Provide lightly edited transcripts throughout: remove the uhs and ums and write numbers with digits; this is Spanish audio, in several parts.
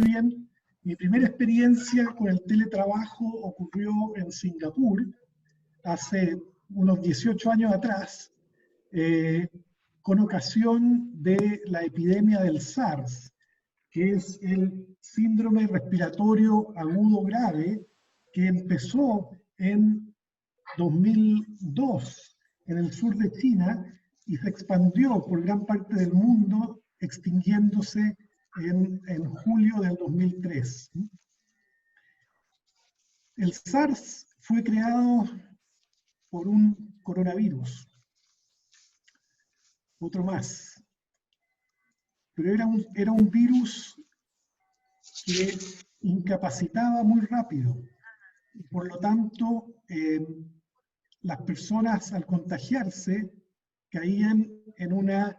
bien, mi primera experiencia con el teletrabajo ocurrió en Singapur hace unos 18 años atrás, con ocasión de la epidemia del SARS, que es el síndrome respiratorio agudo grave, que empezó en 2002 en el sur de China y se expandió por gran parte del mundo, extinguiéndose en julio del 2003. El SARS fue creado por un coronavirus, otro más, pero era un virus que incapacitaba muy rápido. Y por lo tanto, las personas al contagiarse caían en una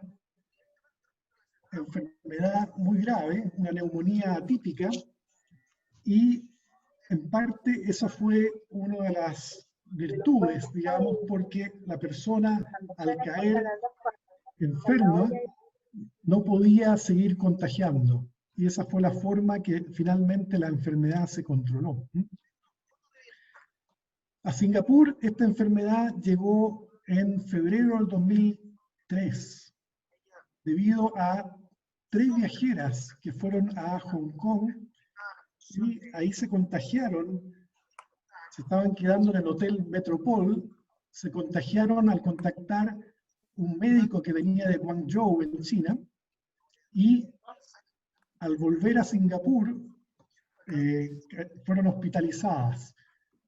enfermedad muy grave, una neumonía atípica, y en parte esa fue una de las virtudes, digamos, porque la persona al caer enferma no podía seguir contagiando. Y esa fue la forma que finalmente la enfermedad se controló. A Singapur esta enfermedad llegó en febrero del 2003, debido a 3 viajeras que fueron a Hong Kong y ahí se contagiaron, se estaban quedando en el Hotel Metropol, se contagiaron al contactar un médico que venía de Guangzhou, en China, y al volver a Singapur fueron hospitalizadas.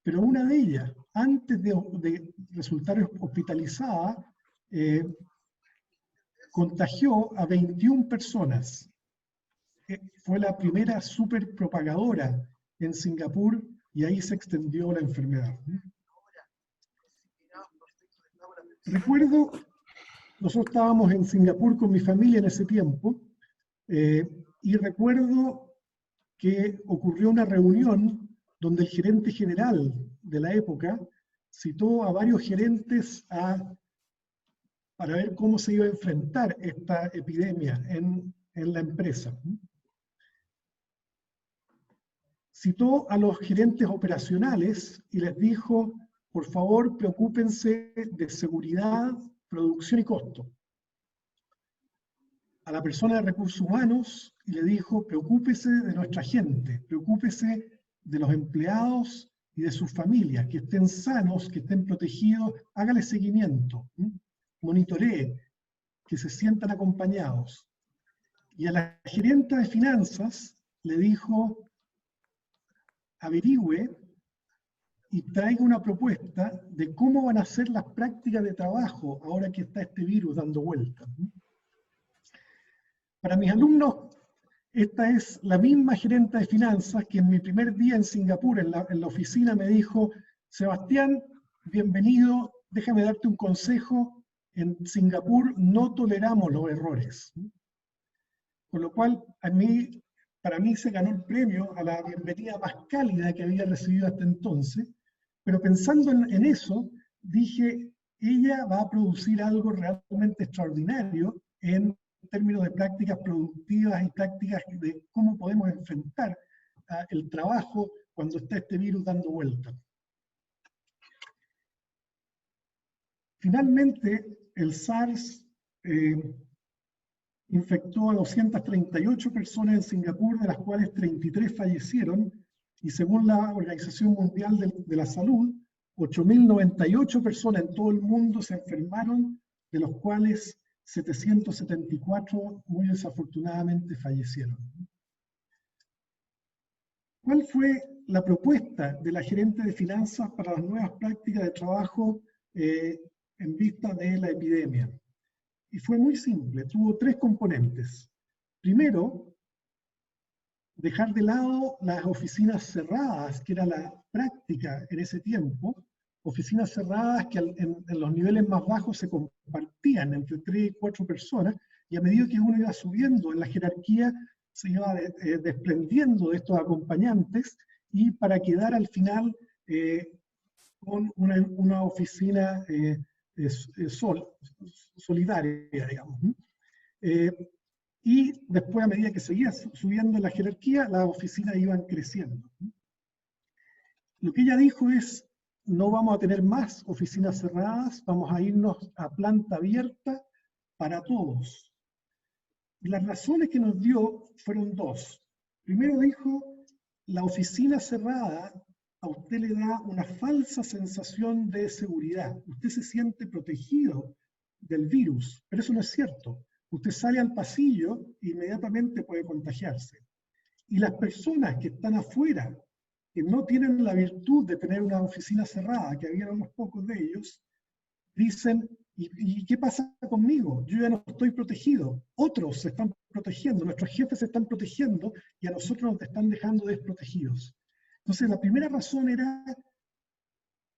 Pero una de ellas, antes de resultar hospitalizada, contagió a 21 personas. Fue la primera superpropagadora en Singapur y ahí se extendió la enfermedad. Recuerdo, nosotros estábamos en Singapur con mi familia en ese tiempo, y recuerdo que ocurrió una reunión donde el gerente general de la época citó a varios gerentes para ver cómo se iba a enfrentar esta epidemia en la empresa. Citó a los gerentes operacionales y les dijo, por favor, preocúpense de seguridad, producción y costo. A la persona de recursos humanos y le dijo, preocúpese de nuestra gente, preocúpese de los empleados y de sus familias, que estén sanos, que estén protegidos, hágale seguimiento, monitoree, que se sientan acompañados. Y a la gerenta de finanzas le dijo, averigüe y traiga una propuesta de cómo van a ser las prácticas de trabajo ahora que está este virus dando vuelta. Para mis alumnos, esta es la misma gerenta de finanzas que en mi primer día en Singapur, en la oficina, me dijo, Sebastián, bienvenido, déjame darte un consejo, en Singapur no toleramos los errores. Con lo cual, para mí se ganó el premio a la bienvenida más cálida que había recibido hasta entonces, pero pensando en eso, dije, ella va a producir algo realmente extraordinario en términos de prácticas productivas y tácticas de cómo podemos enfrentar el trabajo cuando está este virus dando vuelta. Finalmente, el SARS infectó a 238 personas en Singapur, de las cuales 33 fallecieron, y según la Organización Mundial de la Salud, 8.098 personas en todo el mundo se enfermaron, de los cuales 774 muy desafortunadamente fallecieron. ¿Cuál fue la propuesta de la gerente de finanzas para las nuevas prácticas de trabajo en vista de la epidemia? Y fue muy simple, tuvo 3 componentes. Primero, dejar de lado las oficinas cerradas, que era la práctica en ese tiempo, oficinas cerradas que en los niveles más bajos se compartían entre 3 y 4 personas, y a medida que uno iba subiendo en la jerarquía, se iba desprendiendo de estos acompañantes, y para quedar al final con una oficina solidaria, digamos. y después, a medida que seguía subiendo la jerarquía, las oficinas iban creciendo. Lo que ella dijo es, no vamos a tener más oficinas cerradas, vamos a irnos a planta abierta para todos. Y las razones que nos dio fueron dos. Primero dijo, la oficina cerrada a usted le da una falsa sensación de seguridad. Usted se siente protegido del virus, pero eso no es cierto. Usted sale al pasillo e inmediatamente puede contagiarse. Y las personas que están afuera, que no tienen la virtud de tener una oficina cerrada, que había unos pocos de ellos, dicen, ¿y qué pasa conmigo? Yo ya no estoy protegido. Otros se están protegiendo, nuestros jefes se están protegiendo y a nosotros nos están dejando desprotegidos. Entonces, la primera razón era,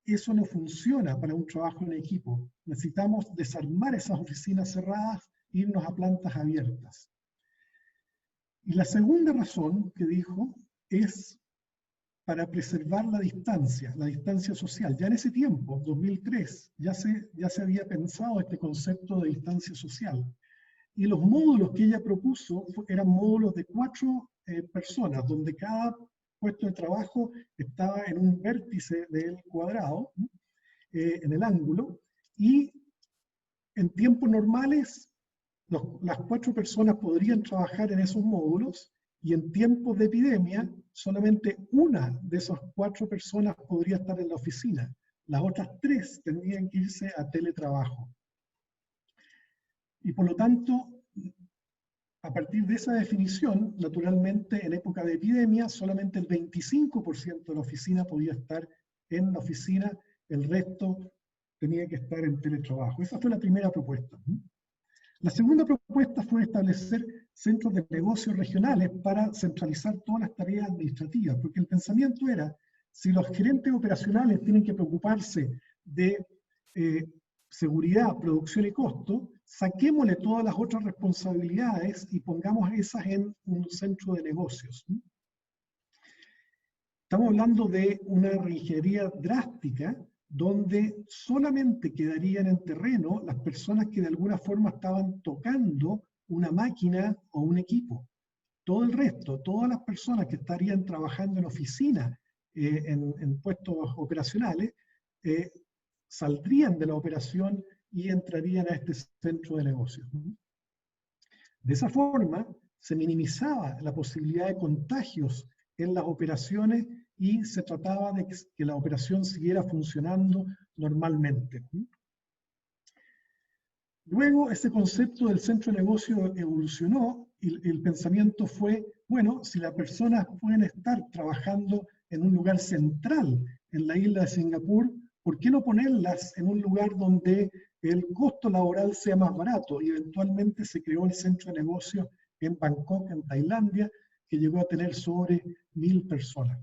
eso no funciona para un trabajo en equipo. Necesitamos desarmar esas oficinas cerradas e irnos a plantas abiertas. Y la segunda razón que dijo es para preservar la distancia social. Ya en ese tiempo, 2003, ya se había pensado este concepto de distancia social. Y los módulos que ella propuso eran módulos de 4 personas, donde cada puesto de trabajo estaba en un vértice del cuadrado, en el ángulo, y en tiempos normales las 4 personas podrían trabajar en esos módulos, y en tiempos de epidemia solamente una de esas 4 personas podría estar en la oficina. Las otras 3 tendrían que irse a teletrabajo. Y por lo tanto, a partir de esa definición, naturalmente en época de epidemia, solamente el 25% de la oficina podía estar en la oficina, el resto tenía que estar en teletrabajo. Esa fue la primera propuesta. La segunda propuesta fue establecer centros de negocios regionales para centralizar todas las tareas administrativas, porque el pensamiento era, si los gerentes operacionales tienen que preocuparse de seguridad, producción y costo, saquémosle todas las otras responsabilidades y pongamos esas en un centro de negocios. Estamos hablando de una reingeniería drástica, donde solamente quedarían en terreno las personas que de alguna forma estaban tocando una máquina o un equipo. Todo el resto, todas las personas que estarían trabajando en oficina, en puestos operacionales, saldrían de la operación y entrarían a este centro de negocios. De esa forma, se minimizaba la posibilidad de contagios en las operaciones y se trataba de que la operación siguiera funcionando normalmente. Luego, ese concepto del centro de negocio evolucionó y el pensamiento fue, bueno, si las personas pueden estar trabajando en un lugar central en la isla de Singapur, ¿por qué no ponerlas en un lugar donde el costo laboral sea más barato? Y eventualmente se creó el centro de negocios en Bangkok, en Tailandia, que llegó a tener sobre 1000 personas.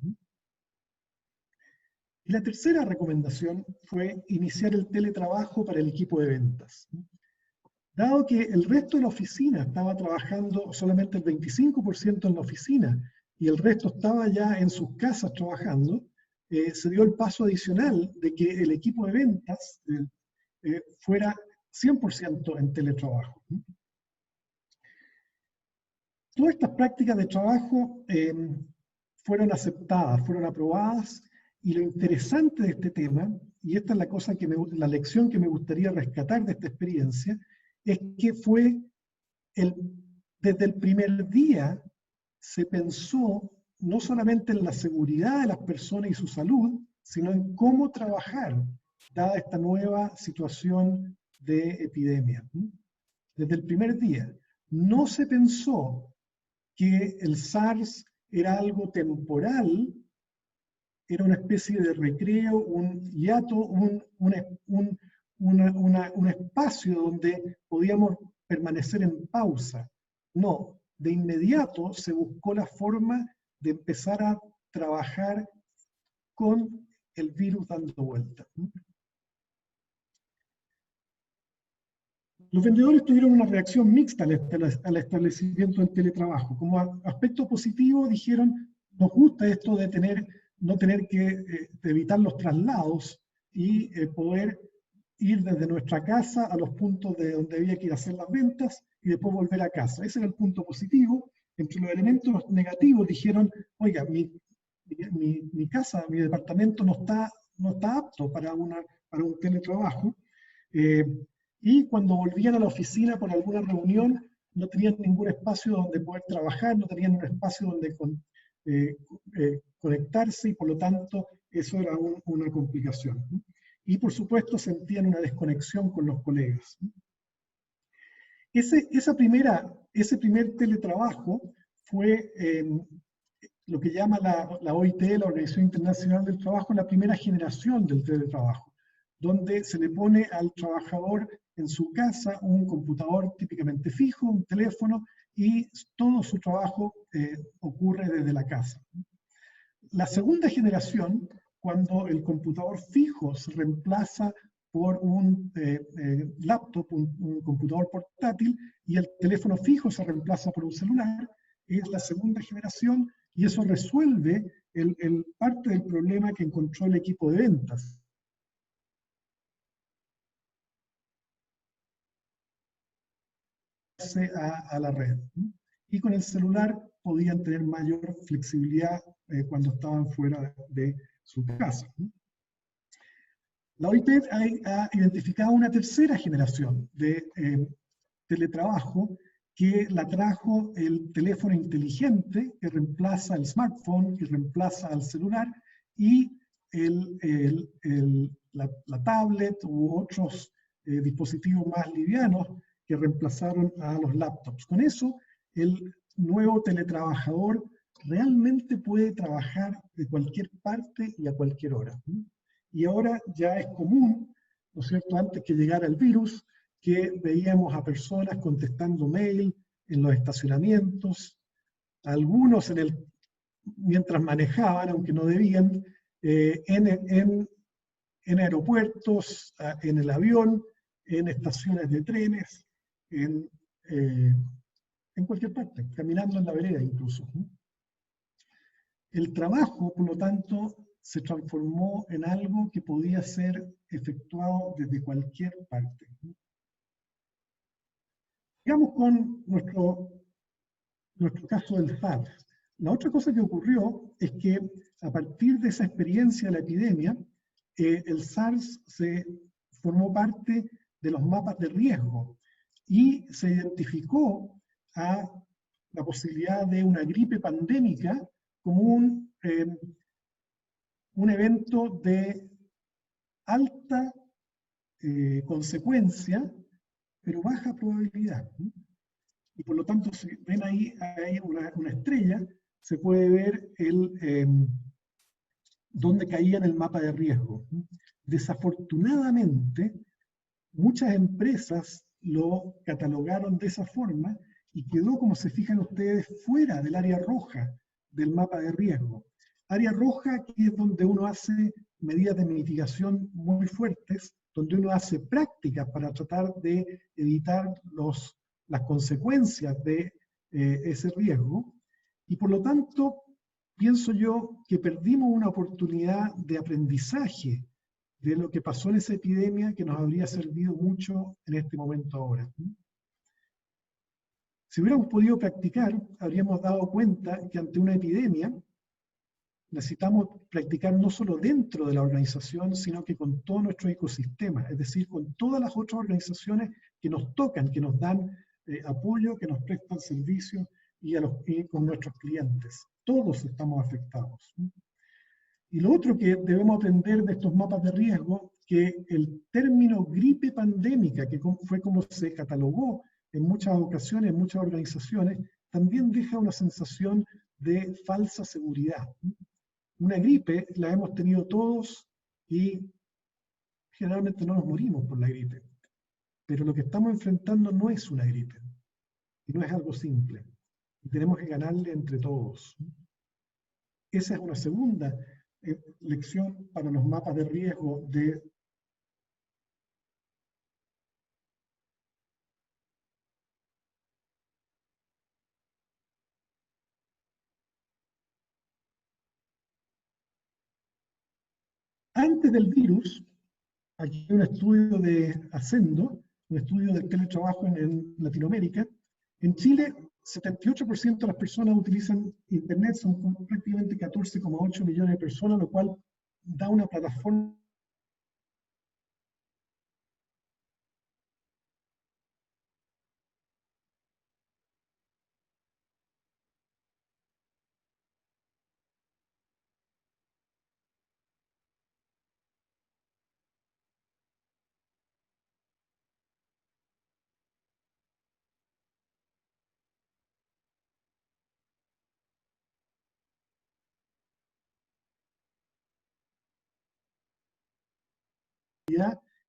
Y la tercera recomendación fue iniciar el teletrabajo para el equipo de ventas. Dado que el resto de la oficina estaba trabajando solamente el 25% en la oficina y el resto estaba ya en sus casas trabajando, se dio el paso adicional de que el equipo de ventas fuera 100% en teletrabajo. Todas estas prácticas de trabajo fueron aceptadas, fueron aprobadas, y lo interesante de este tema, y esta es la cosa la lección que me gustaría rescatar de esta experiencia, es que fue desde el primer día se pensó no solamente en la seguridad de las personas y su salud, sino en cómo trabajar, dada esta nueva situación de epidemia. Desde el primer día no se pensó que el SARS era algo temporal, era una especie de recreo, un hiato, un espacio donde podíamos permanecer en pausa. No, de inmediato se buscó la forma de empezar a trabajar con el virus dando vuelta. Los vendedores tuvieron una reacción mixta al establecimiento del teletrabajo. Como aspecto positivo dijeron, nos gusta esto de no tener que evitar los traslados y poder ir desde nuestra casa a los puntos de donde había que ir a hacer las ventas, y después volver a casa. Ese era el punto positivo. Entre los elementos negativos dijeron, oiga, mi casa, mi departamento no está apto para un teletrabajo. Y cuando volvían a la oficina por alguna reunión, no tenían ningún espacio donde poder trabajar, no tenían un espacio donde conectarse, y por lo tanto eso era una complicación. Y por supuesto sentían una desconexión con los colegas. Ese primer teletrabajo fue lo que llama la OIT, la Organización Internacional del Trabajo, la primera generación del teletrabajo, donde se le pone al trabajador en su casa un computador típicamente fijo, un teléfono, y todo su trabajo ocurre desde la casa. La segunda generación, cuando el computador fijo se reemplaza por un laptop, un computador portátil, y el teléfono fijo se reemplaza por un celular, es la segunda generación, y eso resuelve parte del problema que encontró el equipo de ventas. A la red. Y con el celular podían tener mayor flexibilidad cuando estaban fuera de su casa. La OIT ha identificado una tercera generación de teletrabajo que la trajo el teléfono inteligente, que reemplaza el smartphone, que reemplaza al celular, y la tablet u otros dispositivos más livianos que reemplazaron a los laptops. Con eso, el nuevo teletrabajador realmente puede trabajar de cualquier parte y a cualquier hora. Y ahora ya es común, ¿no es cierto?, antes que llegara el virus, que veíamos a personas contestando mail en los estacionamientos, algunos mientras manejaban, aunque no debían, en aeropuertos, en el avión, en estaciones de trenes, en cualquier parte, caminando en la vereda incluso. El trabajo, por lo tanto, se transformó en algo que podía ser efectuado desde cualquier parte. Sigamos con nuestro caso del SARS. La otra cosa que ocurrió es que a partir de esa experiencia de la epidemia, el SARS se formó parte de los mapas de riesgo y se identificó a la posibilidad de una gripe pandémica como un evento de alta consecuencia, pero baja probabilidad. Y por lo tanto, si ven ahí hay una estrella, se puede ver dónde caía en el mapa de riesgo. Desafortunadamente, muchas empresas lo catalogaron de esa forma y quedó, como se fijan ustedes, fuera del área roja del mapa de riesgo. Área roja que es donde uno hace medidas de mitigación muy fuertes, donde uno hace prácticas para tratar de evitar las consecuencias de ese riesgo, y por lo tanto pienso yo que perdimos una oportunidad de aprendizaje de lo que pasó en esa epidemia que nos habría servido mucho en este momento ahora. Si hubiéramos podido practicar, habríamos dado cuenta que ante una epidemia necesitamos practicar no solo dentro de la organización, sino que con todo nuestro ecosistema, es decir, con todas las otras organizaciones que nos tocan, que nos dan apoyo, que nos prestan servicios, y con nuestros clientes. Todos estamos afectados. Y lo otro que debemos aprender de estos mapas de riesgo, que el término gripe pandémica, que fue como se catalogó en muchas ocasiones, en muchas organizaciones, también deja una sensación de falsa seguridad. Una gripe la hemos tenido todos y generalmente no nos morimos por la gripe. Pero lo que estamos enfrentando no es una gripe, y no es algo simple. Y tenemos que ganarle entre todos. Esa es una segunda lección para los mapas de riesgo de antes del virus. Aquí hay un estudio de Ascendo, un estudio del teletrabajo en Latinoamérica, En Chile, 78% de las personas utilizan Internet, son prácticamente 14,8 millones de personas, lo cual da una plataforma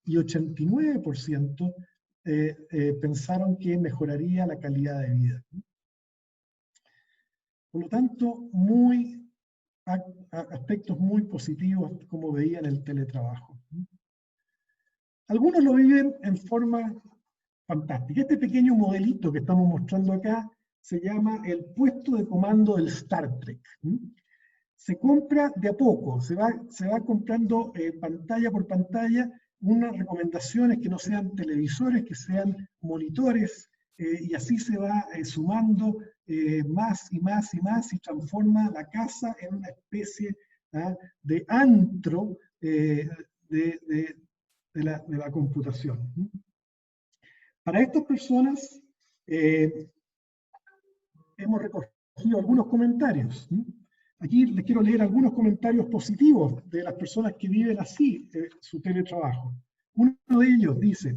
y 89% pensaron que mejoraría la calidad de vida. Por lo tanto, aspectos muy positivos, como veían el teletrabajo. Algunos lo viven en forma fantástica. Este pequeño modelito que estamos mostrando acá se llama el puesto de comando del Star Trek. Se compra de a poco, se va comprando pantalla por pantalla unas recomendaciones que no sean televisores, que sean monitores, y así se va sumando más y más y más y transforma la casa en una especie de antro de la computación. Para estas personas hemos recogido algunos comentarios. Aquí les quiero leer algunos comentarios positivos de las personas que viven así su teletrabajo. Uno de ellos dice: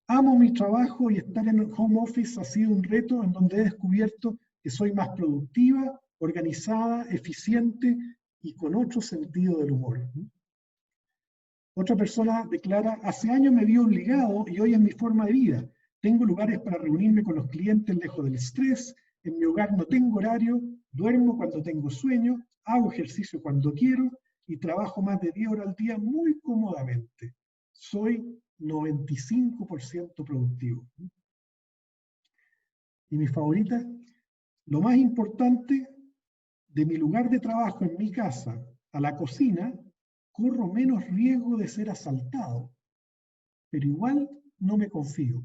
amo mi trabajo y estar en el home office ha sido un reto en donde he descubierto que soy más productiva, organizada, eficiente y con otro sentido del humor. Otra persona declara: hace años me vi obligado y hoy es mi forma de vida. Tengo lugares para reunirme con los clientes lejos del estrés, en mi hogar no tengo horario, duermo cuando tengo sueño, hago ejercicio cuando quiero y trabajo más de 10 horas al día muy cómodamente. Soy 95% productivo. Y mi favorita: lo más importante, de mi lugar de trabajo en mi casa a la cocina, corro menos riesgo de ser asaltado, pero igual no me confío.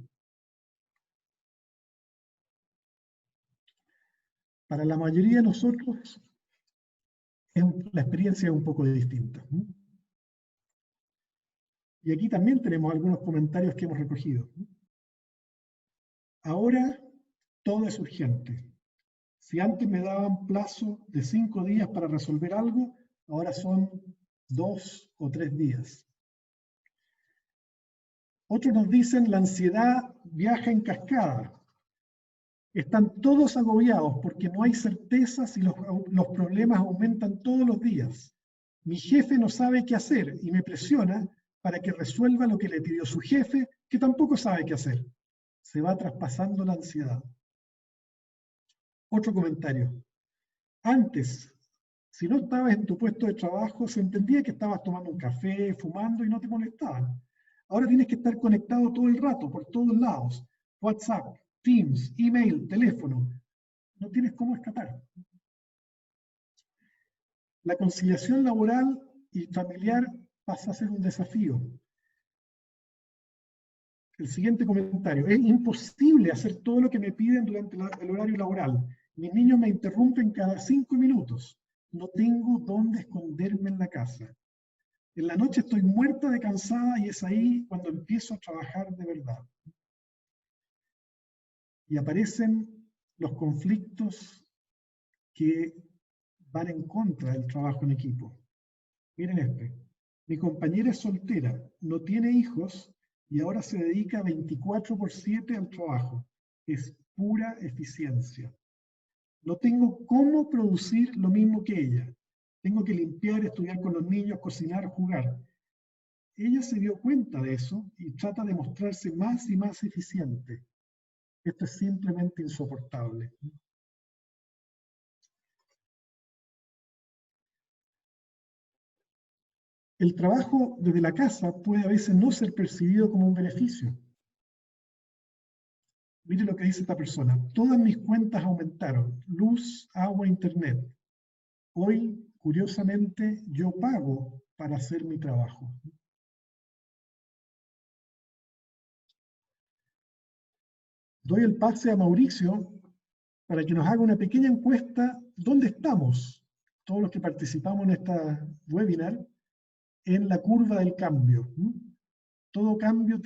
Para la mayoría de nosotros, la experiencia es un poco distinta. Y aquí también tenemos algunos comentarios que hemos recogido. Ahora todo es urgente. Si antes me daban plazo de 5 días para resolver algo, ahora son 2 o 3 días. Otros nos dicen: la ansiedad viaja en cascada. Están todos agobiados porque no hay certezas y los problemas aumentan todos los días. Mi jefe no sabe qué hacer y me presiona para que resuelva lo que le pidió su jefe, que tampoco sabe qué hacer. Se va traspasando la ansiedad. Otro comentario: antes, si no estabas en tu puesto de trabajo, se entendía que estabas tomando un café, fumando y no te molestaban. Ahora tienes que estar conectado todo el rato, por todos lados. WhatsApp, Teams, email, teléfono. No tienes cómo escapar. La conciliación laboral y familiar pasa a ser un desafío. El siguiente comentario: es imposible hacer todo lo que me piden durante el horario laboral. Mis niños me interrumpen cada 5 minutos. No tengo dónde esconderme en la casa. En la noche estoy muerta de cansada y es ahí cuando empiezo a trabajar de verdad. Y aparecen los conflictos que van en contra del trabajo en equipo. Miren este: mi compañera es soltera, no tiene hijos y ahora se dedica 24/7 al trabajo. Es pura eficiencia. No tengo cómo producir lo mismo que ella. Tengo que limpiar, estudiar con los niños, cocinar, jugar. Ella se dio cuenta de eso y trata de mostrarse más y más eficiente. Esto es simplemente insoportable. El trabajo desde la casa puede a veces no ser percibido como un beneficio. Mire lo que dice esta persona: todas mis cuentas aumentaron, luz, agua, internet. Hoy, curiosamente, yo pago para hacer mi trabajo. doy el pase a Mauricio para que nos haga una pequeña encuesta. ¿Dónde estamos, todos los que participamos en esta webinar, en la curva del cambio? Todo cambio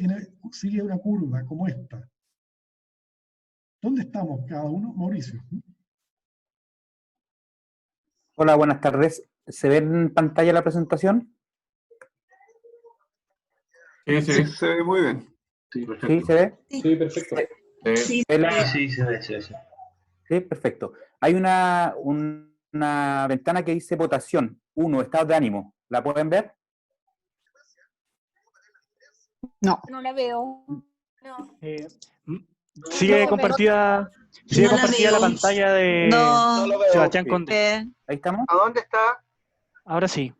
sigue una curva como esta. ¿Dónde estamos cada uno? Mauricio. Hola, buenas tardes. ¿Se ve en pantalla la presentación? Sí, se ve muy bien. Sí, perfecto. ¿Sí se ve? Sí, perfecto. Sí, se ve. Sí, perfecto. Hay una ventana que dice votación 1, estado de ánimo. ¿La pueden ver? No. No la veo. No. Sigue compartida, sigue compartida la pantalla de Sebastián Sí. Conde. Ahí estamos. ¿A dónde está? Ahora sí.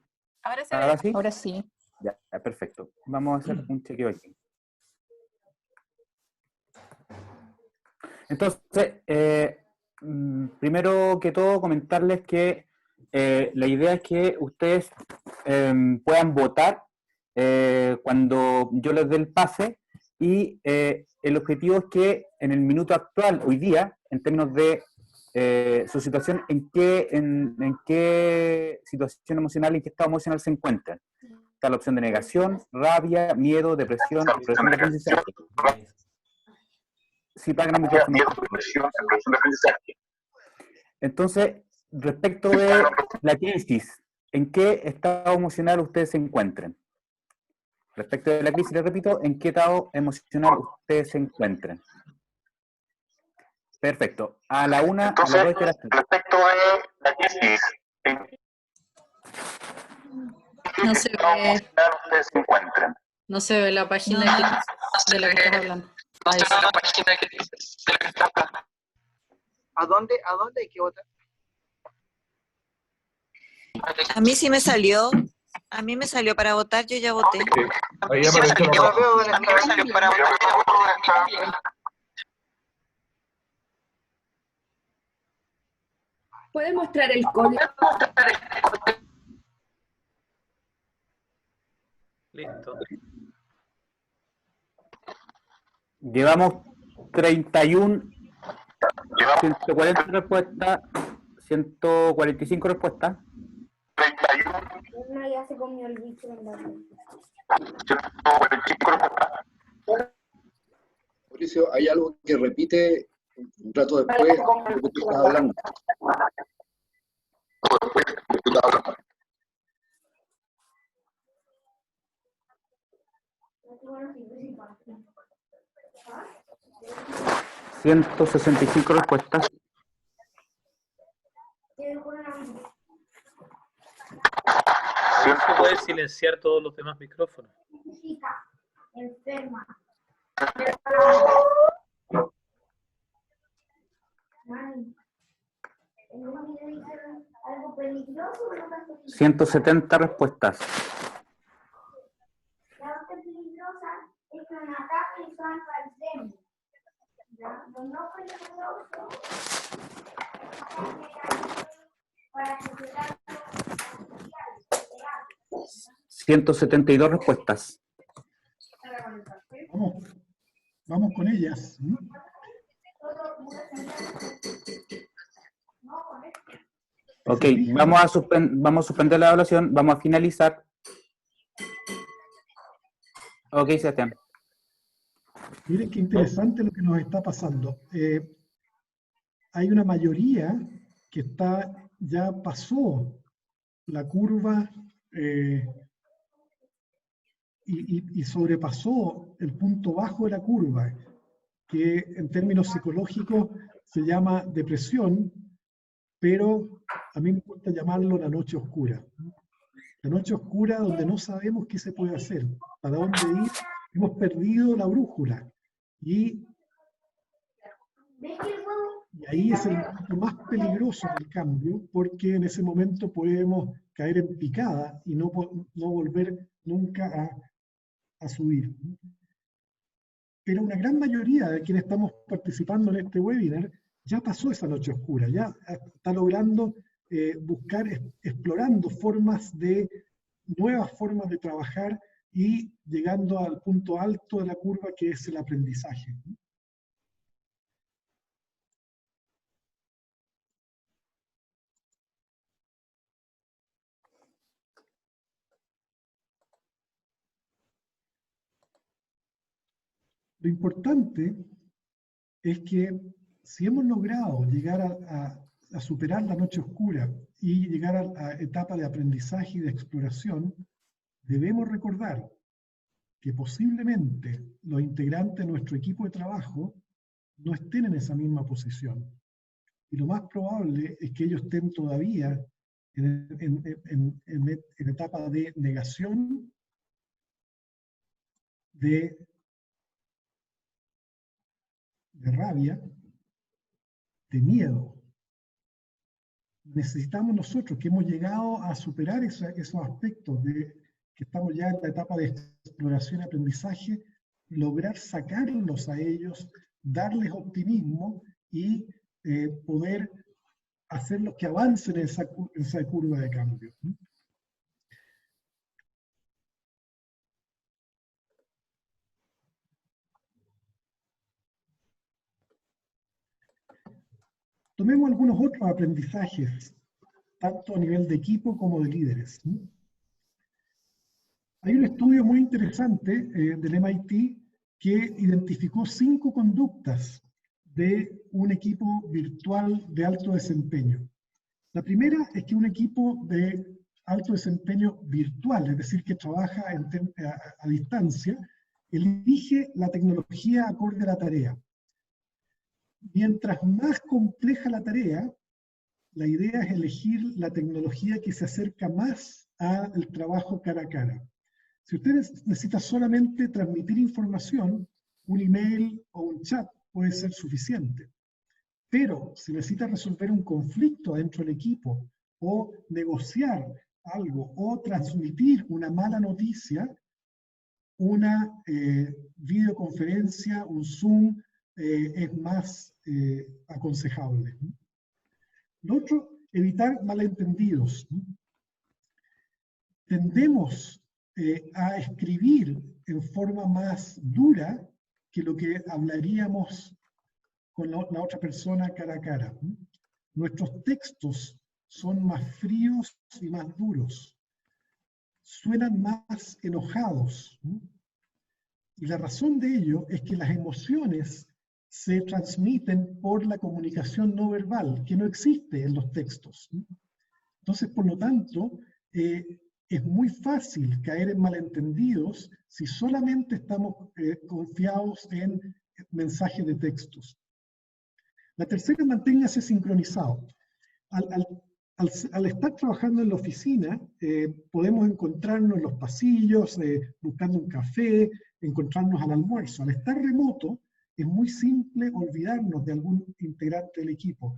Ahora se ¿Ahora ve. sí? Ahora sí. Ya, perfecto. Vamos a hacer un chequeo aquí. Entonces, primero que todo, comentarles que la idea es que ustedes puedan votar cuando yo les dé el pase, y el objetivo es que en el minuto actual, hoy día, en términos de su situación, en qué situación emocional, en qué estado emocional se encuentran. Está la opción de negación, rabia, miedo, depresión, depresión de aprendizaje. Si pagan el micrófono. Entonces, respecto de la crisis, ¿en qué estado emocional ustedes se encuentran? Respecto de la crisis, les repito, ¿en qué estado emocional ustedes se encuentran? Perfecto. A la 1, a las 2 y a las 3. Respecto de la crisis, No se ve, ustedes se encuentran. no se ve la página de la que estás hablando. Ahí sí. ¿A dónde hay que votar? A mí sí me salió. A mí me salió para votar, yo ya voté. Ahí aparece la No veo dónde está. ¿Puede mostrar el código? Listo. Llevamos 31, 140 respuestas, 145 respuestas. 31, Una ya se comió el bicho en la 145 respuestas. Mauricio, hay algo que repite un rato después de lo que tú estás hablando. ¿165 respuestas? ¿Se puede silenciar todos los demás micrófonos? enferma. 170 respuestas. La parte peligrosa es que un ataque son falsemos. Lo no peligroso para sujetar 172 respuestas. Vamos con ellas. Ok, vamos a suspender la evaluación, vamos a finalizar. Ok, Sebastián. Miren qué interesante lo que nos está pasando. Hay una mayoría que ya pasó la curva y sobrepasó el punto bajo de la curva, que en términos psicológicos se llama depresión, pero a mí me gusta llamarlo la noche oscura. La noche oscura donde no sabemos qué se puede hacer, para dónde ir, hemos perdido la brújula. Y ahí es el momento más peligroso del cambio, porque en ese momento podemos caer en picada y no volver nunca a subir. Pero una gran mayoría de quienes estamos participando en este webinar ya pasó esa noche oscura, ya está logrando explorando nuevas formas de trabajar y llegando al punto alto de la curva, que es el aprendizaje. Lo importante es que si hemos logrado llegar a superar la noche oscura y llegar a la etapa de aprendizaje y de exploración, debemos recordar que posiblemente los integrantes de nuestro equipo de trabajo no estén en esa misma posición. Y lo más probable es que ellos estén todavía en etapa de negación, de rabia, de miedo. Necesitamos nosotros, que hemos llegado a superar esos aspectos, que estamos ya en la etapa de exploración y aprendizaje, lograr sacarlos a ellos, darles optimismo y poder hacerlos que avancen en esa curva de cambio. Tomemos algunos otros aprendizajes, tanto a nivel de equipo como de líderes. Hay un estudio muy interesante del MIT que identificó 5 conductas de un equipo virtual de alto desempeño. La primera es que un equipo de alto desempeño virtual, es decir, que trabaja a distancia, elige la tecnología acorde a la tarea. Mientras más compleja la tarea, la idea es elegir la tecnología que se acerca más al trabajo cara a cara. Si usted necesita solamente transmitir información, un email o un chat puede ser suficiente. Pero si necesita resolver un conflicto dentro del equipo, o negociar algo, o transmitir una mala noticia, una videoconferencia, un Zoom, es más aconsejable. Lo otro, evitar malentendidos. Tendemos a escribir en forma más dura que lo que hablaríamos con la otra persona cara a cara. Nuestros textos son más fríos y más duros. Suenan más enojados. Y la razón de ello es que las emociones se transmiten por la comunicación no verbal, que no existe en los textos. Entonces, por lo tanto, es muy fácil caer en malentendidos si solamente estamos confiados en mensajes de textos. La tercera, manténgase sincronizado. Al estar trabajando en la oficina, podemos encontrarnos en los pasillos, buscando un café, encontrarnos al almuerzo. Al estar remoto, es muy simple olvidarnos de algún integrante del equipo.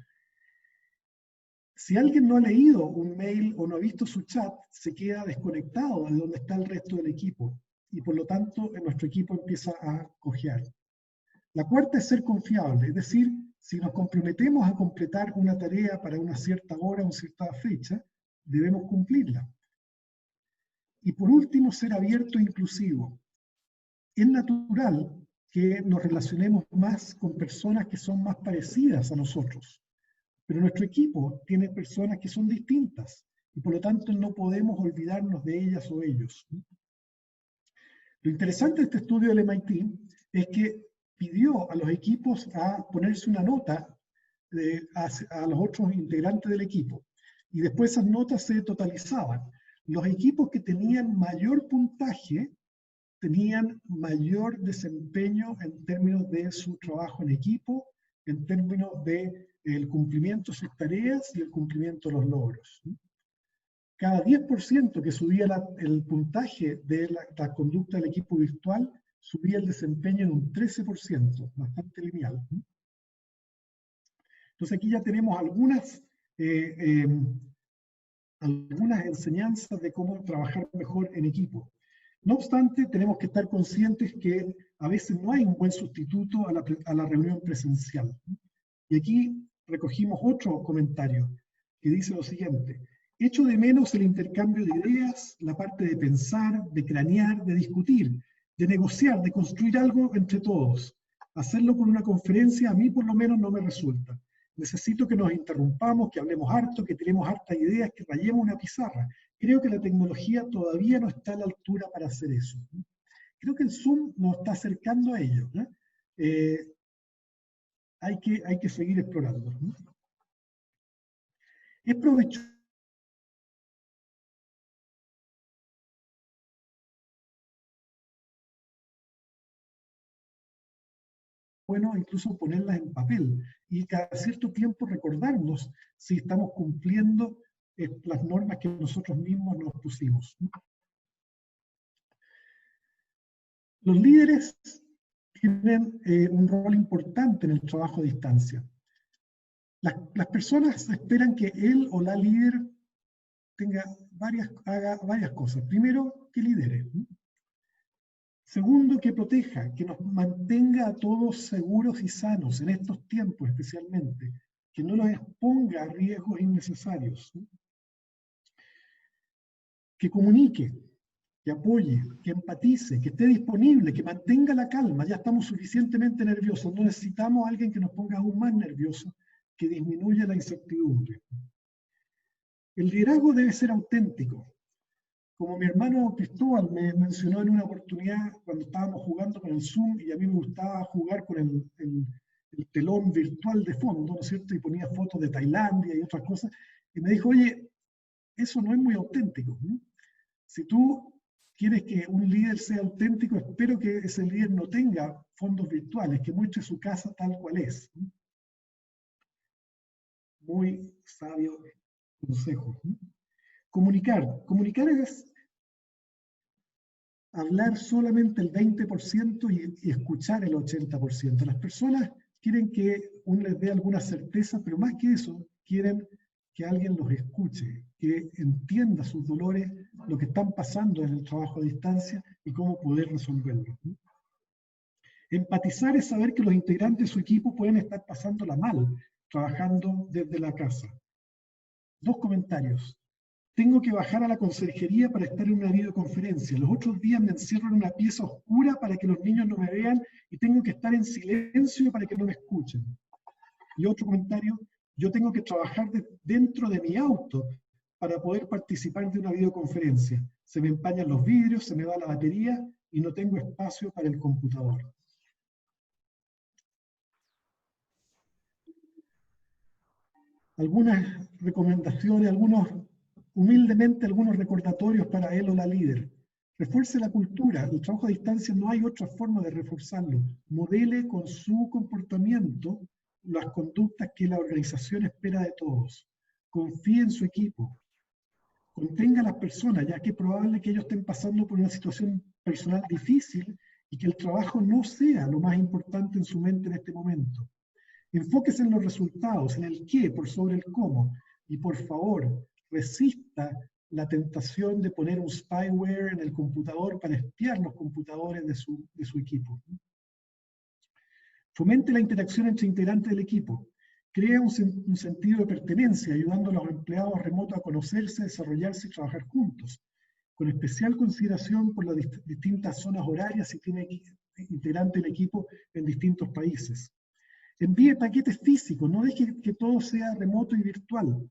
Si alguien no ha leído un mail o no ha visto su chat, se queda desconectado de donde está el resto del equipo. Y por lo tanto, nuestro equipo empieza a cojear. La cuarta es ser confiable, es decir, si nos comprometemos a completar una tarea para una cierta hora o una cierta fecha, debemos cumplirla. Y por último, ser abierto e inclusivo. Es natural que nos relacionemos más con personas que son más parecidas a nosotros, pero nuestro equipo tiene personas que son distintas y por lo tanto no podemos olvidarnos de ellas o ellos. Lo interesante de este estudio del MIT es que pidió a los equipos a ponerse una nota a los otros integrantes del equipo y después esas notas se totalizaban. Los equipos que tenían mayor puntaje tenían mayor desempeño en términos de su trabajo en equipo, en términos del cumplimiento de sus tareas y el cumplimiento de los logros. Cada 10% que subía el puntaje de la conducta del equipo virtual, subía el desempeño en un 13%, bastante lineal. Entonces aquí ya tenemos algunas enseñanzas de cómo trabajar mejor en equipo. No obstante, tenemos que estar conscientes que a veces no hay un buen sustituto a la reunión presencial. Y aquí recogimos otro comentario que dice lo siguiente: echo de menos el intercambio de ideas, la parte de pensar, de cranear, de discutir, de negociar, de construir algo entre todos. Hacerlo por una conferencia a mí por lo menos no me resulta. Necesito que nos interrumpamos, que hablemos harto, que tiremos hartas ideas, que rayemos una pizarra. Creo que la tecnología todavía no está a la altura para hacer eso. creo que el Zoom nos está acercando a ello, ¿no? Hay que seguir explorando, ¿no? Es provechoso. Bueno, incluso ponerlas en papel y cada cierto tiempo recordarnos si estamos cumpliendo las normas que nosotros mismos nos pusimos. Los líderes tienen un rol importante en el trabajo a distancia. Las personas esperan que él o la líder haga varias cosas. Primero, que lidere. Segundo, que proteja, que nos mantenga a todos seguros y sanos en estos tiempos especialmente, que no nos exponga a riesgos innecesarios. Que comunique, que apoye, que empatice, que esté disponible, que mantenga la calma. Ya estamos suficientemente nerviosos, no necesitamos a alguien que nos ponga aún más nerviosos, que disminuya la incertidumbre. El liderazgo debe ser auténtico. Como mi hermano Cristóbal me mencionó en una oportunidad cuando estábamos jugando con el Zoom, y a mí me gustaba jugar con el telón virtual de fondo, ¿no es cierto? Y ponía fotos de Tailandia y otras cosas, y me dijo, oye, eso no es muy auténtico, ¿no? Si tú quieres que un líder sea auténtico, espero que ese líder no tenga fondos virtuales, que muestre su casa tal cual es. Muy sabio consejo. Comunicar. Comunicar es hablar solamente el 20% y escuchar el 80%. Las personas quieren que uno les dé alguna certeza, pero más que eso, quieren que alguien los escuche, que entienda sus dolores, lo que están pasando en el trabajo a distancia y cómo poder resolverlo. Empatizar es saber que los integrantes de su equipo pueden estar pasándola mal, trabajando desde la casa. 2 comentarios. Tengo que bajar a la conserjería para estar en una videoconferencia. Los otros días me encierro en una pieza oscura para que los niños no me vean y tengo que estar en silencio para que no me escuchen. Y otro comentario, yo tengo que trabajar dentro de mi auto para poder participar de una videoconferencia. Se me empañan los vidrios, se me va la batería y no tengo espacio para el computador. Algunas recomendaciones, humildemente algunos recordatorios para él o la líder. Refuerce la cultura. El trabajo a distancia no hay otra forma de reforzarlo. Modele con su comportamiento las conductas que la organización espera de todos. Confíe en su equipo. Contenga a las personas, ya que es probable que ellos estén pasando por una situación personal difícil y que el trabajo no sea lo más importante en su mente en este momento. Enfóquese en los resultados, en el qué por sobre el cómo. Y por favor, resista la tentación de poner un spyware en el computador para espiar los computadores de su equipo. Fomente la interacción entre integrantes del equipo. Crea un sentido de pertenencia, ayudando a los empleados remotos a conocerse, desarrollarse y trabajar juntos, con especial consideración por las distintas zonas horarias si tiene integrantes del equipo en distintos países. Envíe paquetes físicos, no deje que todo sea remoto y virtual,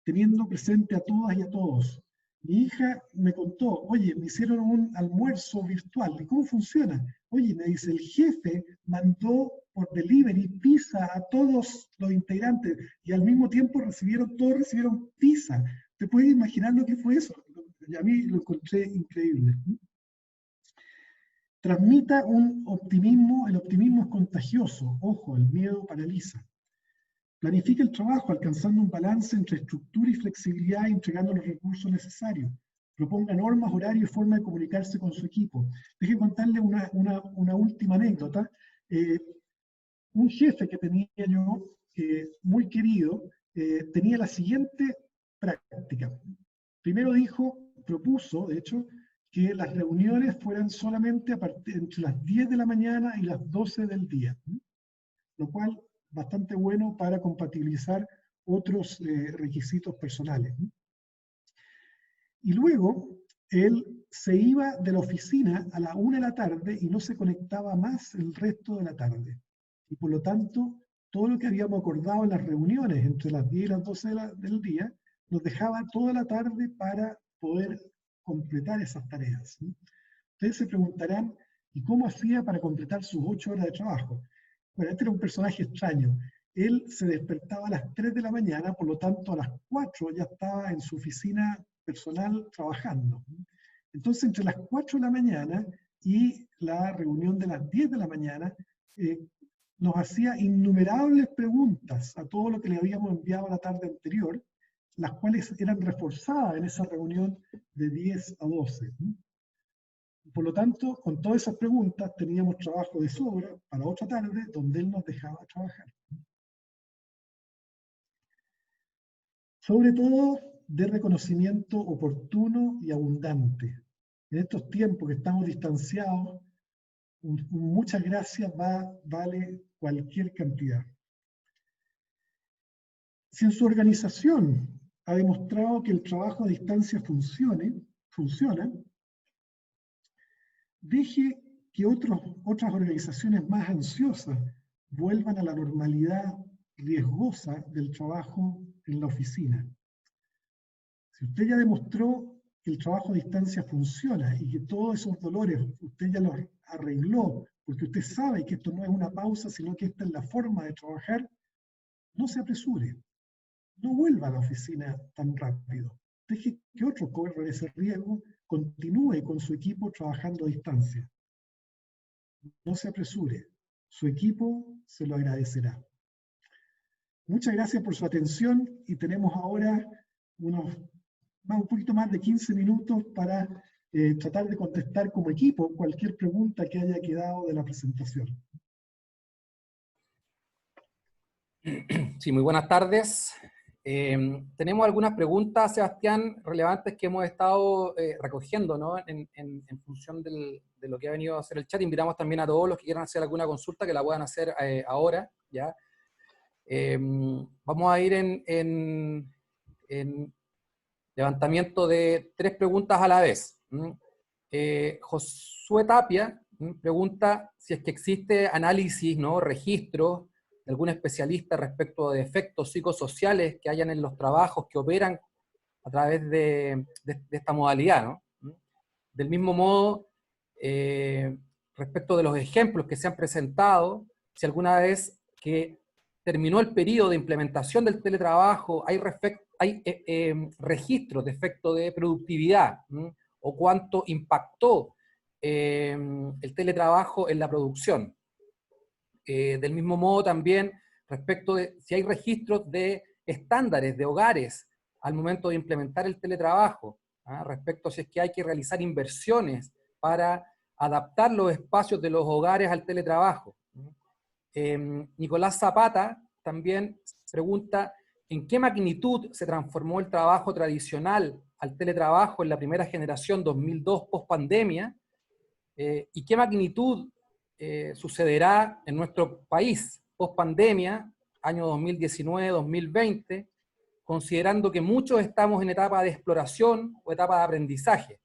teniendo presente a todas y a todos. Mi hija me contó, oye, me hicieron un almuerzo virtual. ¿Y cómo funciona? Oye, me dice, el jefe mandó por delivery pizza a todos los integrantes y al mismo tiempo todos recibieron pizza. ¿Te puedes imaginar lo que fue eso? Y a mí lo encontré increíble. Transmita un optimismo, el optimismo es contagioso, ojo, el miedo paraliza. Planifique el trabajo alcanzando un balance entre estructura y flexibilidad y entregando los recursos necesarios. Proponga normas, horarios y forma de comunicarse con su equipo. Deje contarle una última anécdota. Un jefe que tenía yo, muy querido, tenía la siguiente práctica. Primero propuso, de hecho, que las reuniones fueran solamente entre las 10 de la mañana y las 12 del día, lo cual bastante bueno para compatibilizar otros requisitos personales. Y luego, él se iba de la oficina a la 1 de la tarde y no se conectaba más el resto de la tarde. Y por lo tanto, todo lo que habíamos acordado en las reuniones entre las 10 y las 12 del día, nos dejaba toda la tarde para poder completar esas tareas. Ustedes se preguntarán, ¿y cómo hacía para completar sus 8 horas de trabajo? Bueno, este era un personaje extraño. Él se despertaba a las 3 de la mañana, por lo tanto a las 4 ya estaba en su oficina personal trabajando. Entonces, entre las 4 de la mañana y la reunión de las 10 de la mañana, nos hacía innumerables preguntas a todo lo que le habíamos enviado la tarde anterior, las cuales eran reforzadas en esa reunión de 10 a 12. Por lo tanto, con todas esas preguntas teníamos trabajo de sobra para otra tarde donde él nos dejaba trabajar. Sobre todo de reconocimiento oportuno y abundante. En estos tiempos que estamos distanciados, muchas gracias vale cualquier cantidad. Si en su organización ha demostrado que el trabajo a distancia funciona, deje que otras organizaciones más ansiosas vuelvan a la normalidad riesgosa del trabajo en la oficina. Si usted ya demostró que el trabajo a distancia funciona y que todos esos dolores usted ya los arregló, porque usted sabe que esto no es una pausa, sino que esta es la forma de trabajar, no se apresure. No vuelva a la oficina tan rápido. Deje que otro corra ese riesgo, continúe con su equipo trabajando a distancia. No se apresure. Su equipo se lo agradecerá. Muchas gracias por su atención y tenemos ahora un poquito más de 15 minutos para tratar de contestar como equipo cualquier pregunta que haya quedado de la presentación. Sí, muy buenas tardes. Tenemos algunas preguntas, Sebastián, relevantes que hemos estado recogiendo, ¿no? en función de lo que ha venido a hacer el chat. Invitamos también a todos los que quieran hacer alguna consulta que la puedan hacer ahora, ¿ya? Vamos a ir en levantamiento de 3 preguntas a la vez. Josué Tapia pregunta si es que existe análisis, ¿no? Registros de algún especialista respecto de efectos psicosociales que hayan en los trabajos que operan a través de esta modalidad, ¿no? Del mismo modo, respecto de los ejemplos que se han presentado, si alguna vez que terminó el periodo de implementación del teletrabajo, hay registros de efecto de productividad, o cuánto impactó el teletrabajo en la producción. Del mismo modo también respecto de si hay registros de estándares de hogares al momento de implementar el teletrabajo, respecto a si es que hay que realizar inversiones para adaptar los espacios de los hogares al teletrabajo. Nicolás Zapata también pregunta en qué magnitud se transformó el trabajo tradicional al teletrabajo en la primera generación 2002 post pandemia, y qué magnitud sucederá en nuestro país post pandemia, año 2019-2020, considerando que muchos estamos en etapa de exploración o etapa de aprendizaje,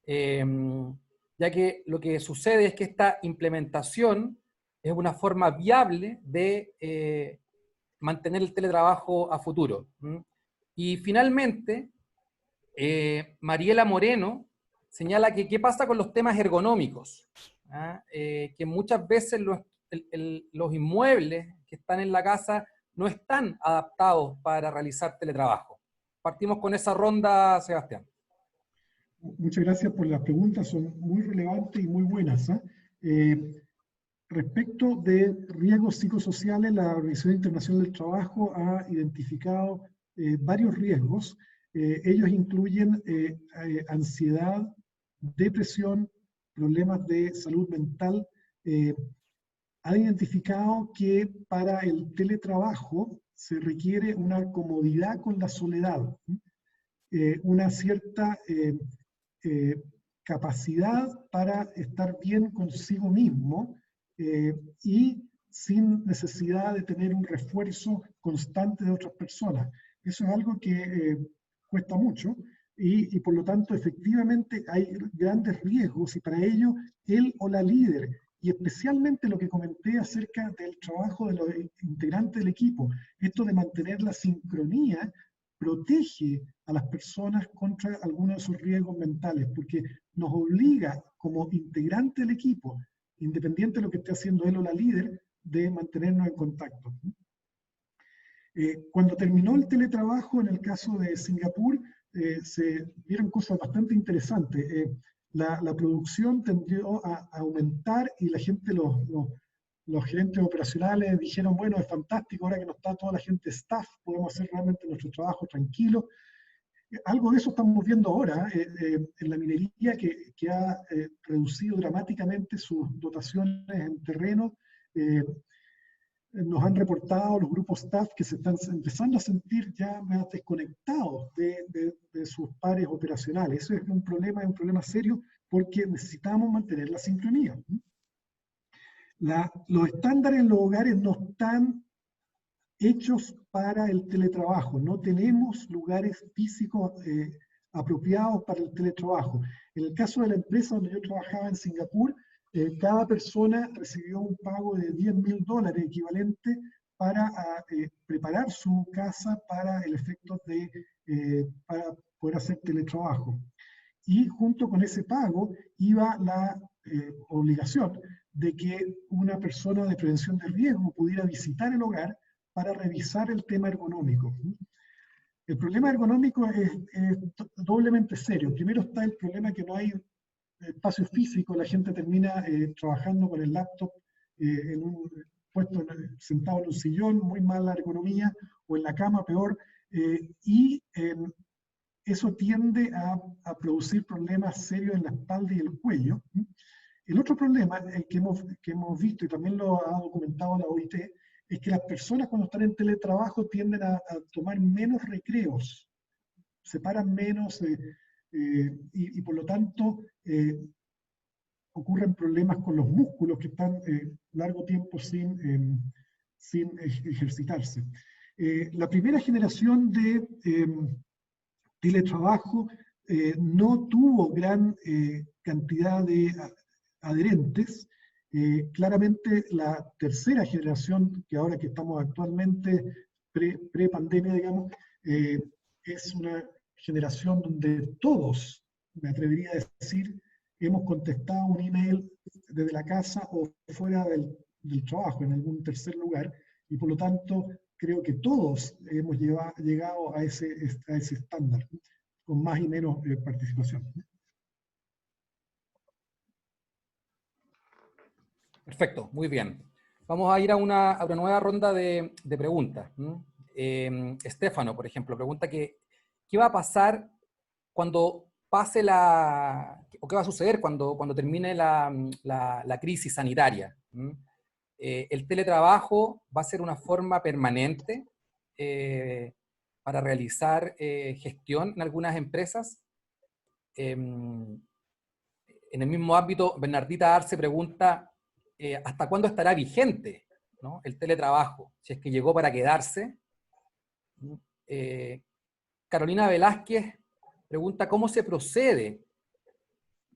ya que lo que sucede es que esta implementación es una forma viable de mantener el teletrabajo a futuro. Y finalmente, Mariela Moreno señala que qué pasa con los temas ergonómicos, que muchas veces los inmuebles que están en la casa no están adaptados para realizar teletrabajo. Partimos con esa ronda, Sebastián. Muchas gracias por las preguntas, son muy relevantes y muy buenas. Respecto de riesgos psicosociales, la Organización Internacional del Trabajo ha identificado varios riesgos. Ellos incluyen ansiedad, depresión, problemas de salud mental. Han identificado que para el teletrabajo se requiere una comodidad con la soledad, una cierta capacidad para estar bien consigo mismo, y sin necesidad de tener un refuerzo constante de otras personas. Eso es algo que cuesta mucho y por lo tanto efectivamente hay grandes riesgos y para ello él o la líder, y especialmente lo que comenté acerca del trabajo de los integrantes del equipo, esto de mantener la sincronía protege a las personas contra algunos de sus riesgos mentales, porque nos obliga como integrante del equipo, independiente de lo que esté haciendo él o la líder, de mantenernos en contacto. Cuando terminó el teletrabajo, en el caso de Singapur, se vieron cosas bastante interesantes. La producción tendió a aumentar y la gente, los gerentes operacionales dijeron, bueno, es fantástico, ahora que no está toda la gente staff, podemos hacer realmente nuestro trabajo tranquilo. Algo de eso estamos viendo ahora en la minería, que ha reducido dramáticamente sus dotaciones en terreno. Nos han reportado los grupos staff que se están empezando a sentir ya más desconectados de sus pares operacionales. Eso es un problema serio, porque necesitamos mantener la sincronía. Los estándares en los hogares no están hechos para el teletrabajo, no tenemos lugares físicos apropiados para el teletrabajo. En el caso de la empresa donde yo trabajaba en Singapur, cada persona recibió un pago de $10.000 equivalente para preparar su casa para el efecto para poder hacer teletrabajo. Y junto con ese pago iba la obligación de que una persona de prevención de riesgo pudiera visitar el hogar para revisar el tema ergonómico. El problema ergonómico es doblemente serio. Primero está el problema que no hay espacio físico, la gente termina trabajando con el laptop sentado en un sillón, muy mala ergonomía, o en la cama, peor, y eso tiende a producir problemas serios en la espalda y el cuello. El otro problema que hemos visto, y también lo ha documentado la OIT, es que las personas cuando están en teletrabajo tienden a tomar menos recreos, se paran menos, y por lo tanto ocurren problemas con los músculos que están largo tiempo sin ejercitarse. La primera generación de teletrabajo no tuvo gran cantidad de adherentes. Claramente la tercera generación, que ahora que estamos actualmente pre-pandemia, digamos, es una generación donde todos, me atrevería a decir, hemos contestado un email desde la casa o fuera del trabajo, en algún tercer lugar, y por lo tanto creo que todos hemos llegado a ese estándar, con más y menos participación. Perfecto, muy bien. Vamos a ir a una nueva ronda de preguntas. Estefano, por ejemplo, pregunta que ¿qué va a pasar cuando pase o qué va a suceder cuando termine la crisis sanitaria? ¿El teletrabajo va a ser una forma permanente para realizar gestión en algunas empresas? En el mismo ámbito, Bernardita Arce pregunta ¿hasta cuándo estará vigente, ¿no?, el teletrabajo? Si es que llegó para quedarse. Carolina Velázquez pregunta cómo se procede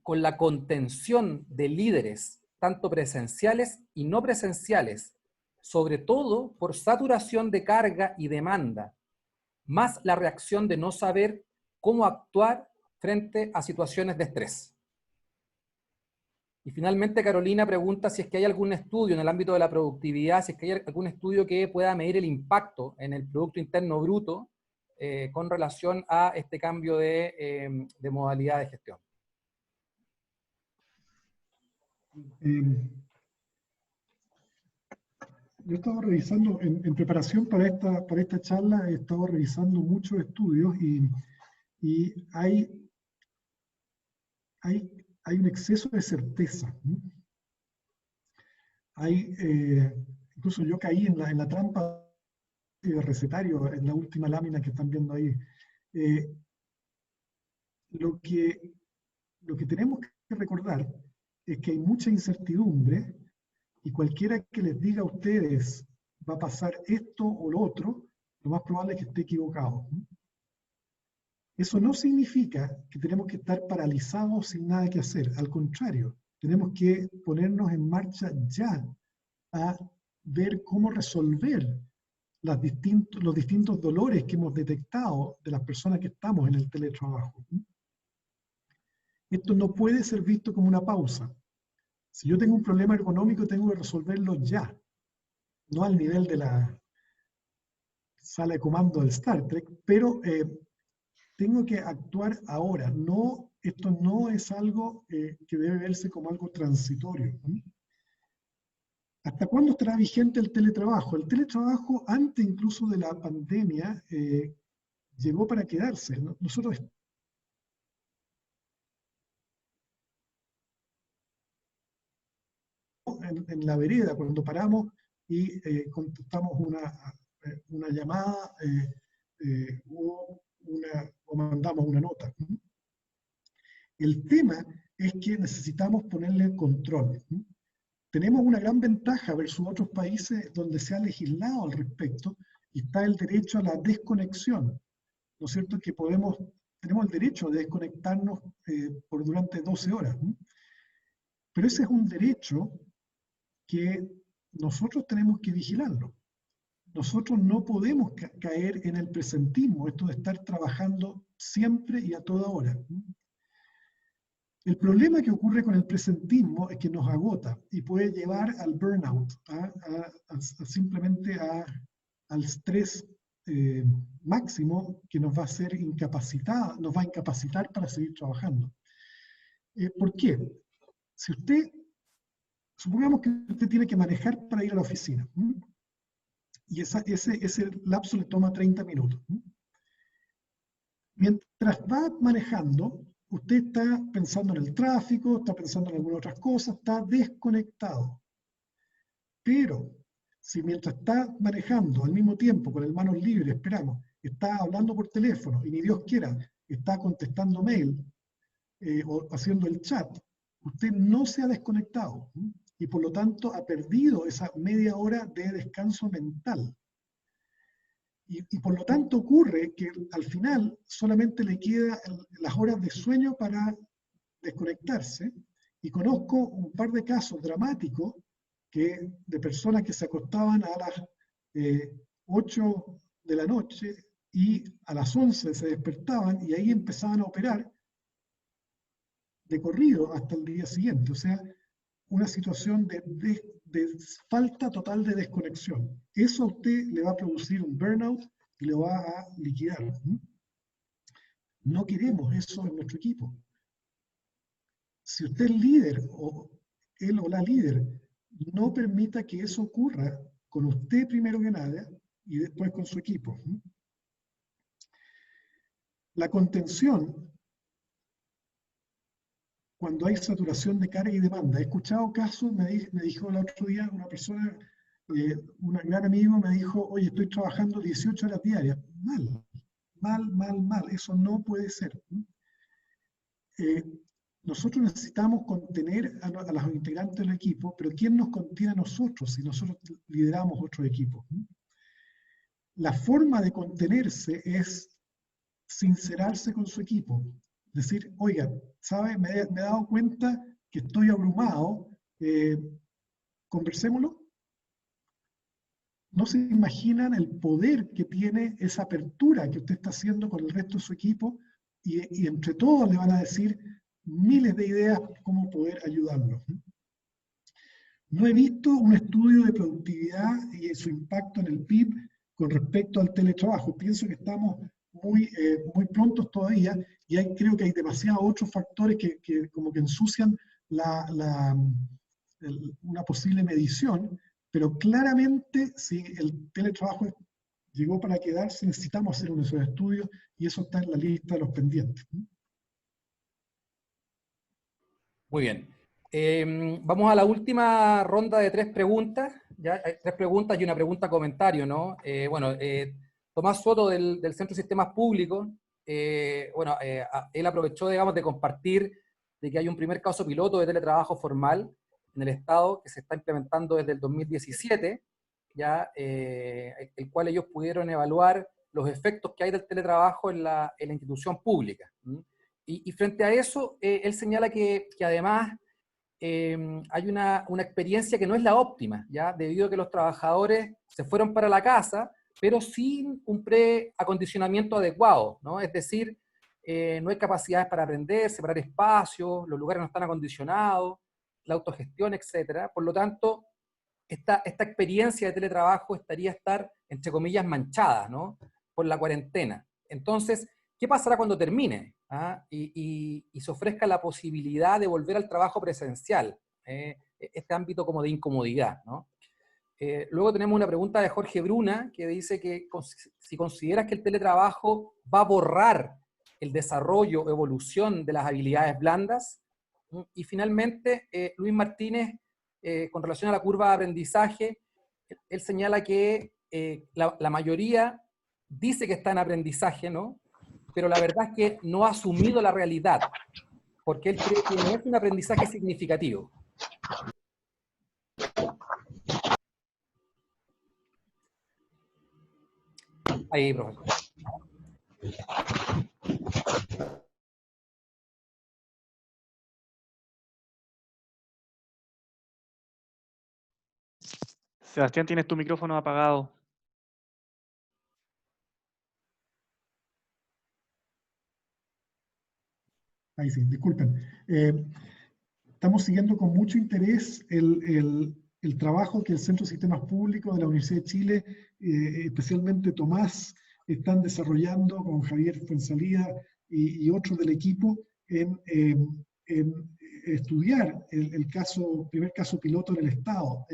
con la contención de líderes, tanto presenciales y no presenciales, sobre todo por saturación de carga y demanda, más la reacción de no saber cómo actuar frente a situaciones de estrés. Y finalmente Carolina pregunta si es que hay algún estudio en el ámbito de la productividad, si es que hay algún estudio que pueda medir el impacto en el Producto Interno Bruto con relación a este cambio de modalidad de gestión. Yo he estado revisando, en preparación para esta charla, he estado revisando muchos estudios y hay un exceso de certeza. Incluso yo caí en la trampa de recetario, en la última lámina que están viendo ahí. Lo que tenemos que recordar es que hay mucha incertidumbre y cualquiera que les diga a ustedes va a pasar esto o lo otro, lo más probable es que esté equivocado. Eso no significa que tenemos que estar paralizados sin nada que hacer. Al contrario, tenemos que ponernos en marcha ya a ver cómo resolver los distintos dolores que hemos detectado de las personas que estamos en el teletrabajo. Esto no puede ser visto como una pausa. Si yo tengo un problema ergonómico, tengo que resolverlo ya, no al nivel de la sala de comando del Star Trek, pero tengo que actuar ahora. No, esto no es algo que debe verse como algo transitorio. ¿Hasta cuándo estará vigente el teletrabajo? El teletrabajo, antes incluso de la pandemia, llegó para quedarse. Nosotros en la vereda, cuando paramos y contestamos una llamada o mandamos una nota. El tema es que necesitamos ponerle control. Tenemos una gran ventaja versus otros países donde se ha legislado al respecto y está el derecho a la desconexión. ¿No es cierto? Que tenemos el derecho de desconectarnos por durante 12 horas. Pero ese es un derecho que nosotros tenemos que vigilarlo. Nosotros no podemos caer en el presentismo, esto de estar trabajando siempre y a toda hora. El problema que ocurre con el presentismo es que nos agota y puede llevar al burnout, simplemente al estrés máximo que nos va a hacer nos va a incapacitar para seguir trabajando. ¿Por qué? Si supongamos que usted tiene que manejar para ir a la oficina, y ese lapso le toma 30 minutos. Mientras va manejando, usted está pensando en el tráfico, está pensando en algunas otras cosas, está desconectado. Pero, si mientras está manejando al mismo tiempo, con el manos libres, esperamos, está hablando por teléfono, y ni Dios quiera, está contestando mail, o haciendo el chat, usted no se ha desconectado, y por lo tanto ha perdido esa media hora de descanso mental. Y por lo tanto ocurre que al final solamente le quedan las horas de sueño para desconectarse. Y conozco un par de casos dramáticos de personas que se acostaban a las 8 de la noche y a las 11 se despertaban y ahí empezaban a operar de corrido hasta el día siguiente. O sea, una situación de falta total de desconexión. Eso a usted le va a producir un burnout y le va a liquidar. No queremos eso en nuestro equipo. Si usted es líder, o él o la líder, no permita que eso ocurra con usted primero que nada y después con su equipo. La contención, cuando hay saturación de carga y demanda. He escuchado casos, me dijo el otro día una persona, un gran amigo me dijo, oye, estoy trabajando 18 horas diarias. Mal. Eso no puede ser. Nosotros necesitamos contener a los integrantes del equipo, pero ¿quién nos contiene a nosotros si nosotros lideramos otro equipo? La forma de contenerse es sincerarse con su equipo. Decir, oiga, ¿sabe? Me he dado cuenta que estoy abrumado, conversémoslo. No se imaginan el poder que tiene esa apertura que usted está haciendo con el resto de su equipo y entre todos le van a decir miles de ideas cómo poder ayudarlos. No he visto un estudio de productividad y su impacto en el PIB con respecto al teletrabajo. Pienso que estamos muy prontos todavía y creo que hay demasiados otros factores que como que ensucian una posible medición, pero claramente si el teletrabajo llegó para quedarse, necesitamos hacer uno de esos estudios y eso está en la lista de los pendientes. Muy bien. Vamos a la última ronda de 3 preguntas. Ya hay 3 preguntas y una pregunta comentario, ¿no? Tomás Soto del Centro de Sistemas Públicos, él aprovechó, digamos, de compartir de que hay un primer caso piloto de teletrabajo formal en el Estado que se está implementando desde el 2017, ya, el cual ellos pudieron evaluar los efectos que hay del teletrabajo en la institución pública. Y frente a eso, él señala que además hay una experiencia que no es la óptima, ¿ya? Debido a que los trabajadores se fueron para la casa, pero sin un preacondicionamiento adecuado, ¿no? Es decir, no hay capacidades para aprender, separar espacios, los lugares no están acondicionados, la autogestión, etc. Por lo tanto, esta experiencia de teletrabajo estaría entre comillas, manchada, ¿no? Por la cuarentena. Entonces, ¿qué pasará cuando termine? ¿Ah? Y se ofrezca la posibilidad de volver al trabajo presencial, este ámbito como de incomodidad, ¿no? Luego tenemos una pregunta de Jorge Bruna, que dice que si consideras que el teletrabajo va a borrar el desarrollo o evolución de las habilidades blandas. Y finalmente, Luis Martínez, con relación a la curva de aprendizaje, él señala que la mayoría dice que está en aprendizaje, ¿no? Pero la verdad es que no ha asumido la realidad, porque él cree que no es un aprendizaje significativo. Ahí, profesor. Sebastián, tienes tu micrófono apagado. Ahí sí, disculpen. Estamos siguiendo con mucho interés el trabajo que el Centro de Sistemas Públicos de la Universidad de Chile, especialmente Tomás, están desarrollando con Javier Fuenzalía y otros del equipo en estudiar el primer caso piloto en el Estado.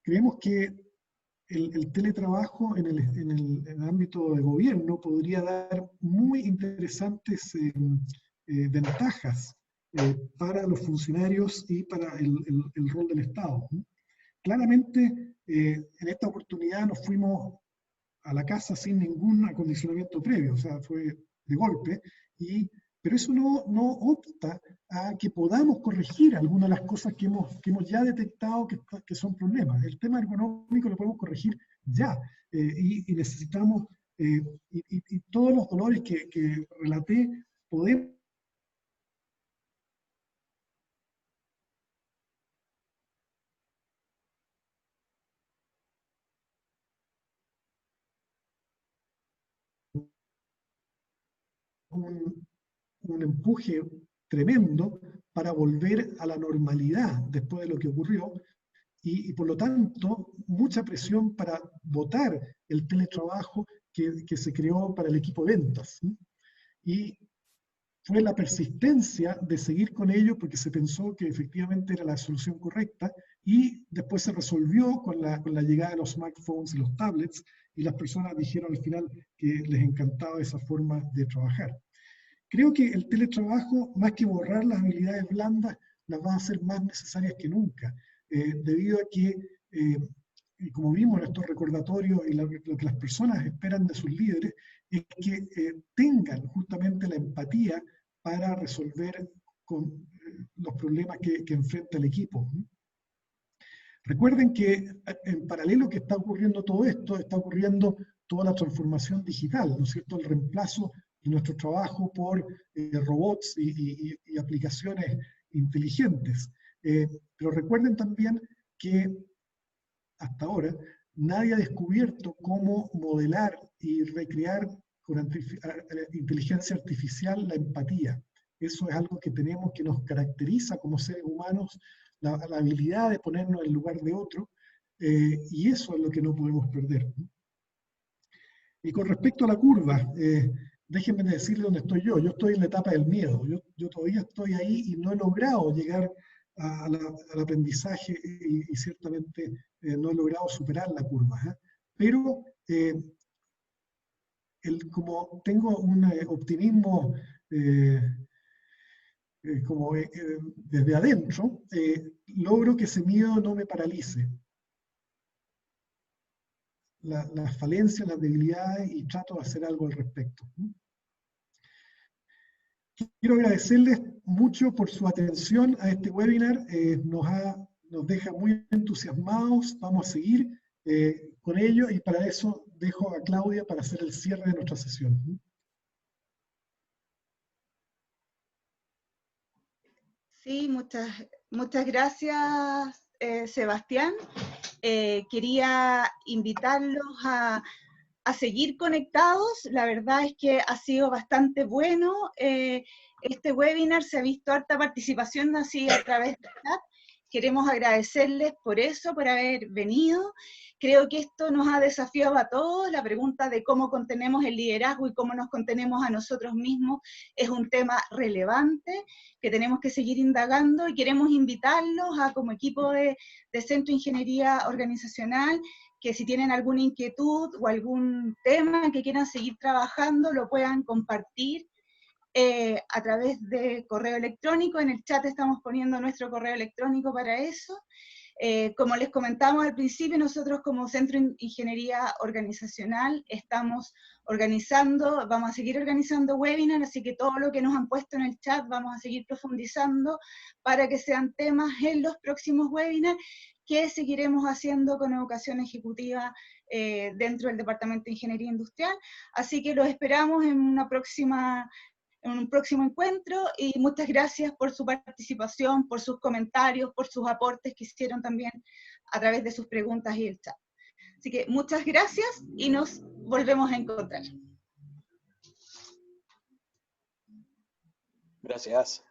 Creemos que el teletrabajo en el ámbito de gobierno podría dar muy interesantes ventajas para los funcionarios y para el rol del Estado. Claramente, en esta oportunidad nos fuimos a la casa sin ningún acondicionamiento previo, o sea, fue de golpe, pero eso no opta a que podamos corregir algunas de las cosas que hemos ya detectado que son problemas. El tema ergonómico lo podemos corregir ya, y necesitamos, y todos los dolores que relaté, podemos un empuje tremendo para volver a la normalidad después de lo que ocurrió, y por lo tanto mucha presión para votar el teletrabajo que se creó para el equipo de ventas. Y fue la persistencia de seguir con ello porque se pensó que efectivamente era la solución correcta, y después se resolvió con la llegada de los smartphones y los tablets, y las personas dijeron al final que les encantaba esa forma de trabajar. Creo que el teletrabajo, más que borrar las habilidades blandas, las va a hacer más necesarias que nunca, debido a que, como vimos en estos recordatorios, y lo que las personas esperan de sus líderes, es que tengan justamente la empatía para resolver los problemas que enfrenta el equipo. Recuerden que en paralelo que está ocurriendo todo esto, está ocurriendo toda la transformación digital, ¿no es cierto? El reemplazo de nuestro trabajo por robots y aplicaciones inteligentes. Pero recuerden también que hasta ahora nadie ha descubierto cómo modelar y recrear con inteligencia artificial la empatía. Eso es algo que tenemos, que nos caracteriza como seres humanos, la habilidad de ponernos en el lugar de otro, y eso es lo que no podemos perder. Y con respecto a la curva, déjenme decirles dónde estoy yo. Yo estoy en la etapa del miedo. Yo todavía estoy ahí y no he logrado llegar al aprendizaje, y ciertamente no he logrado superar la curva. Pero como tengo un optimismo desde adentro, logro que ese miedo no me paralice. Las falencias, las debilidades, y trato de hacer algo al respecto. Quiero agradecerles mucho por su atención a este webinar. Nos deja muy entusiasmados. Vamos a seguir con ello, y para eso dejo a Claudia para hacer el cierre de nuestra sesión. Sí, muchas gracias, Sebastián. quería invitarlos a seguir conectados. La verdad es que ha sido bastante bueno. Este webinar se ha visto harta participación así a través del chat. Queremos agradecerles por eso, por haber venido. Creo que esto nos ha desafiado a todos. La pregunta de cómo contenemos el liderazgo y cómo nos contenemos a nosotros mismos es un tema relevante que tenemos que seguir indagando, y queremos invitarlos a, como equipo de Centro de Ingeniería Organizacional, que si tienen alguna inquietud o algún tema que quieran seguir trabajando, lo puedan compartir a través de correo electrónico. En el chat estamos poniendo nuestro correo electrónico para eso. Como les comentamos al principio, nosotros como Centro de Ingeniería Organizacional estamos organizando, vamos a seguir organizando webinars, así que todo lo que nos han puesto en el chat vamos a seguir profundizando para que sean temas en los próximos webinars que seguiremos haciendo con educación ejecutiva dentro del Departamento de Ingeniería Industrial. Así que los esperamos en un próximo encuentro, y muchas gracias por su participación, por sus comentarios, por sus aportes que hicieron también a través de sus preguntas y el chat. Así que muchas gracias y nos volvemos a encontrar. Gracias.